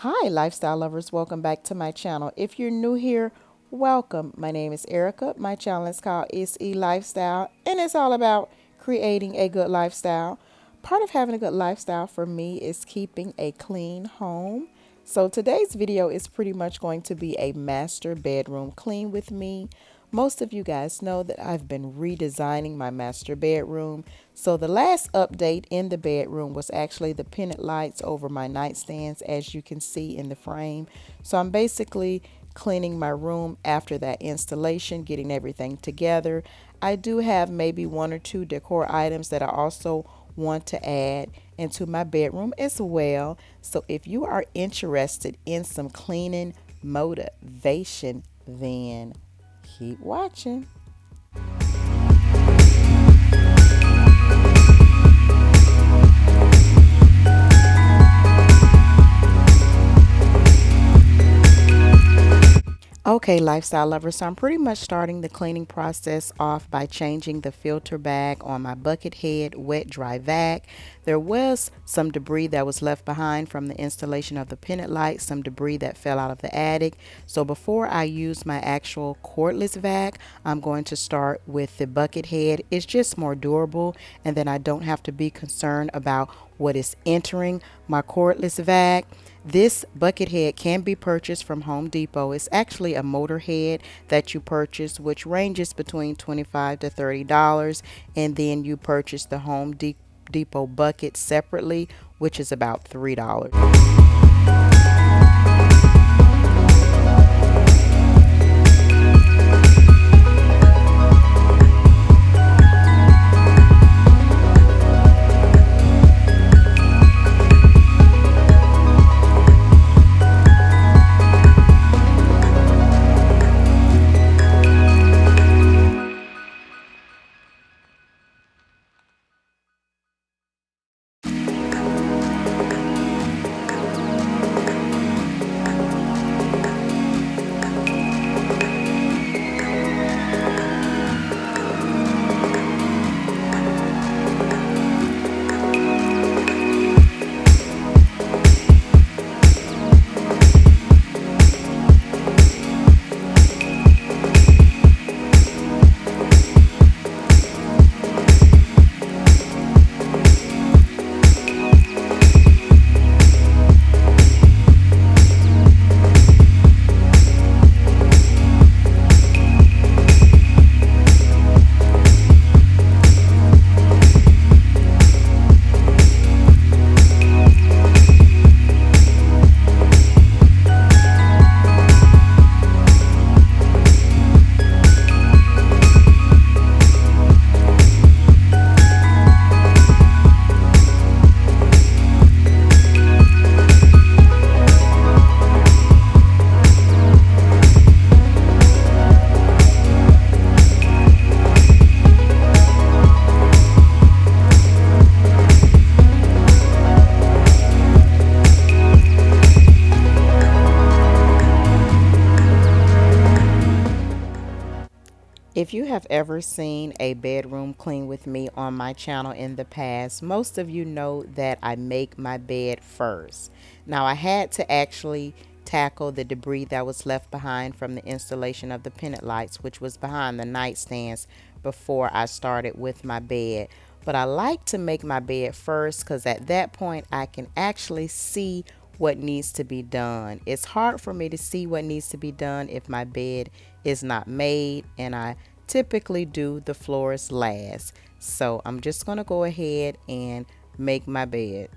Hi, lifestyle lovers. Welcome back to my channel. If you're new here, welcome. My name is Erica. My channel is called SE Lifestyle, and it's all about creating a good lifestyle. Part of having a good lifestyle for me is keeping a clean home. So today's video is pretty much going to be a master bedroom clean with me. Most of you guys know that I've been redesigning my master bedroom. So the last update in the bedroom was actually the pendant lights over my nightstands, as you can see in the frame. So I'm basically cleaning my room after that installation, getting everything together. I do have maybe one or two decor items that I also want to add into my bedroom as well. So if you are interested in some cleaning motivation, then keep watching. Okay, lifestyle lovers, so I'm pretty much starting the cleaning process off by changing the filter bag on my Buckethead wet dry vac. There was some debris that was left behind from the installation of the pendant light, some debris that fell out of the attic. So before I use my actual cordless vac, I'm going to start with the Buckethead. It's just more durable, and then I don't have to be concerned about what is entering my cordless vac. This bucket head can be purchased from Home Depot. It's actually a motor head that you purchase, which ranges between $25 to $30, and then you purchase the Depot bucket separately, which is about $3. If you have ever seen a bedroom clean with me on my channel in the past, most of you know that I make my bed first. Now I had to actually tackle the debris that was left behind from the installation of the pendant lights, which was behind the nightstands, before I started with my bed. But I like to make my bed first because at that point I can actually see what needs to be done. It's hard for me to see what needs to be done if my bed is not made, and I typically do the floors last. So I'm just going to go ahead and make my bed.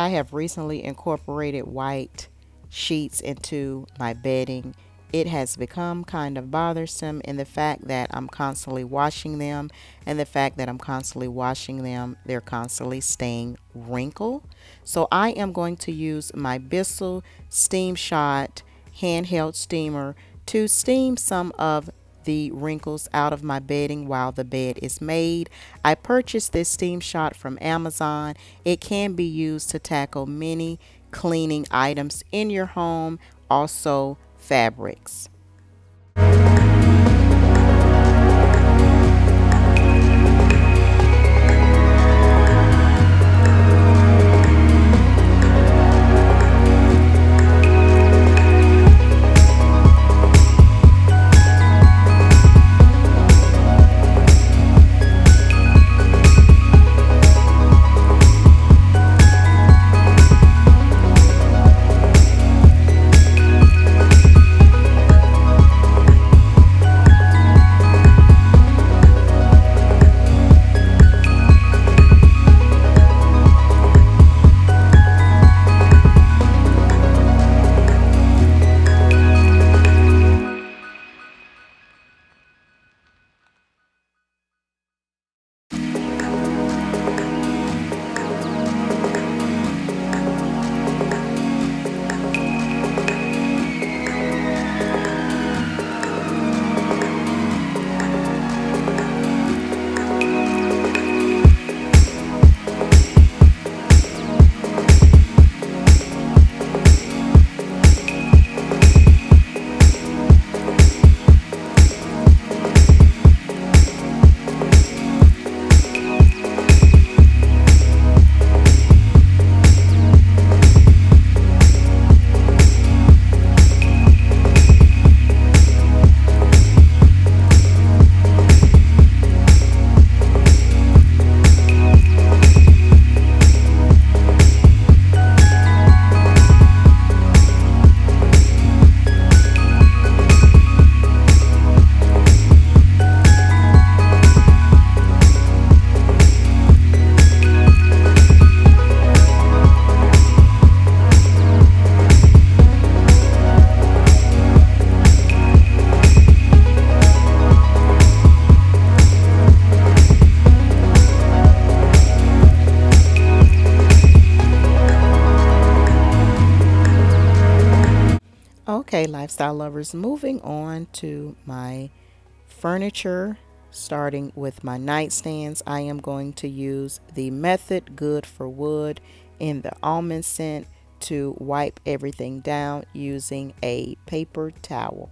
I have recently incorporated white sheets into my bedding, it has become kind of bothersome in the fact that I'm constantly washing them, and the fact that I'm constantly washing them, they're constantly staying wrinkled. So I am going to use my Bissell Steam Shot handheld steamer to steam some of the wrinkles out of my bedding while the bed is made. I purchased this steam shot from Amazon. It can be used to tackle many cleaning items in your home, also fabrics. Okay, lifestyle lovers, moving on to my furniture, starting with my nightstands. I am going to use the Method Good for Wood in the almond scent to wipe everything down using a paper towel.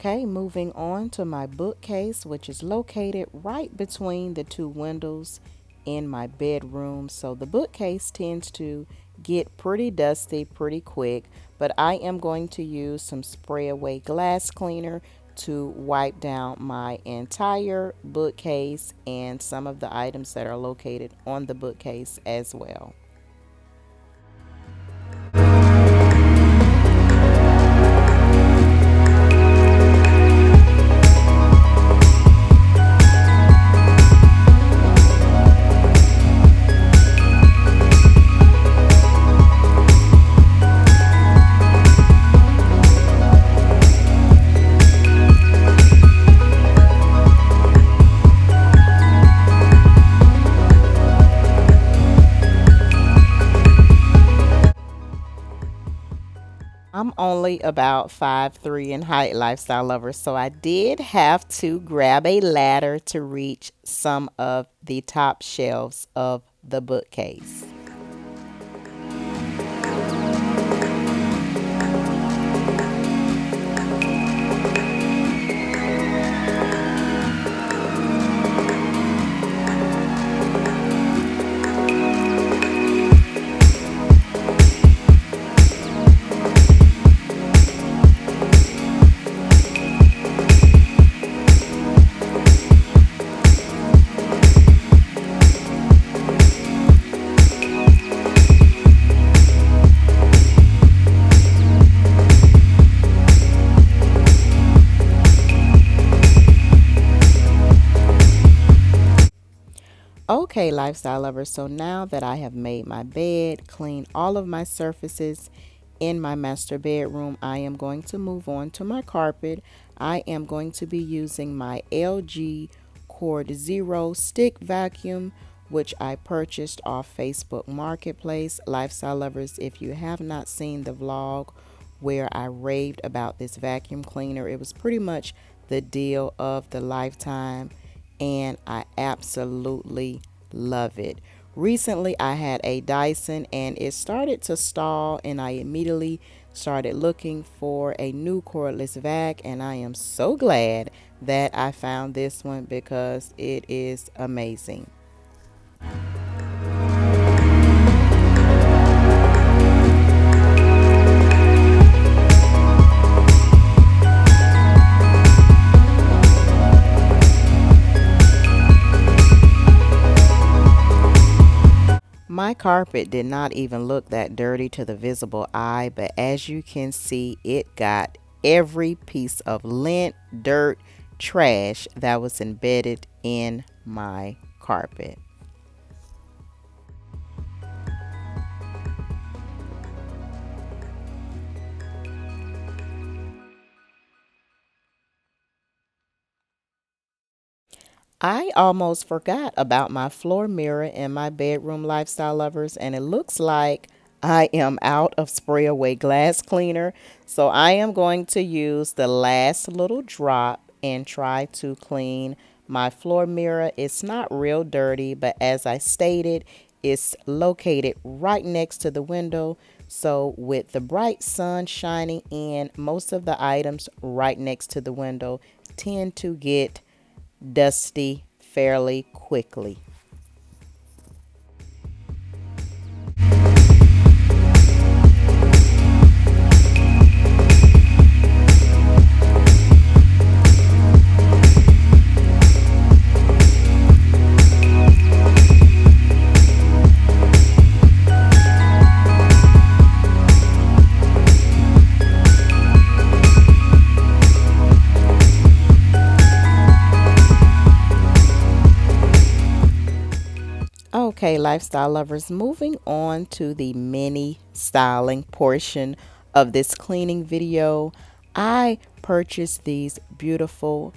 Okay, moving on to my bookcase, which is located right between the two windows in my bedroom. So the bookcase tends to get pretty dusty pretty quick, but I am going to use some spray away glass cleaner to wipe down my entire bookcase and some of the items that are located on the bookcase as well. I'm only about 5'3" in height, lifestyle lover, so I did have to grab a ladder to reach some of the top shelves of the bookcase. Okay, lifestyle lovers, so now that I have made my bed, cleaned all of my surfaces in my master bedroom, I am going to move on to my carpet. I am going to be using my LG Cord Zero stick vacuum, which I purchased off Facebook Marketplace. Lifestyle lovers, if you have not seen the vlog where I raved about this vacuum cleaner, it was pretty much the deal of the lifetime, and I absolutely love it. Recently, I had a Dyson and it started to stall, and I immediately started looking for a new cordless vac, and I am so glad that I found this one because it is amazing. My carpet did not even look that dirty to the visible eye, but as you can see, it got every piece of lint, dirt, trash that was embedded in my carpet. I almost forgot about my floor mirror in my bedroom, lifestyle lovers, and it looks like I am out of spray away glass cleaner. So I am going to use the last little drop and try to clean my floor mirror. It's not real dirty, but as I stated, it's located right next to the window. So with the bright sun shining in, most of the items right next to the window tend to get dusty fairly quickly. Okay, lifestyle lovers, moving on to the mini styling portion of this cleaning video. I purchased these beautiful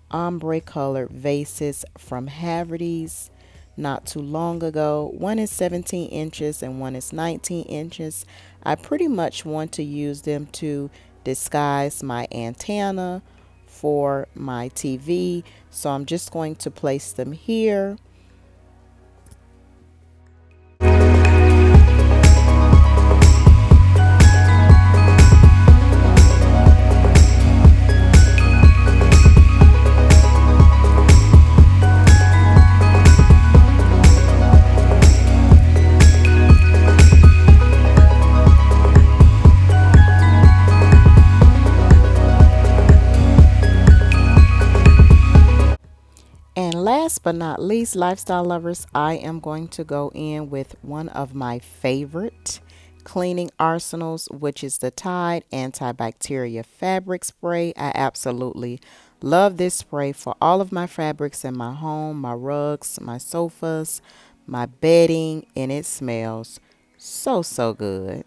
ombre colored vases from Haverty's not too long ago. One is 17 inches and one is 19 inches. I pretty much want to use them to disguise my antenna for my TV. So I'm just going to place them here. last but not least, lifestyle lovers, I am going to go in with one of my favorite cleaning arsenals, which is the Tide Antibacterial Fabric Spray. I absolutely love this spray for all of my fabrics in my home, my rugs, my sofas, my bedding, and it smells so good.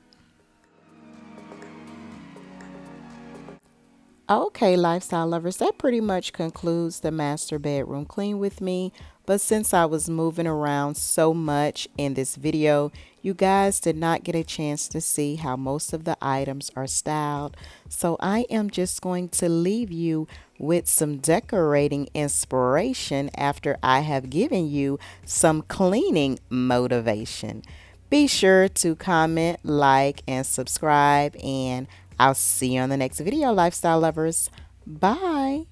Okay, lifestyle lovers, that pretty much concludes the master bedroom clean with me. But since I was moving around so much in this video, you guys did not get a chance to see how most of the items are styled. So I am just going to leave you with some decorating inspiration after I have given you some cleaning motivation. Be sure to comment, like, and subscribe, and I'll see you on the next video, lifestyle lovers. Bye.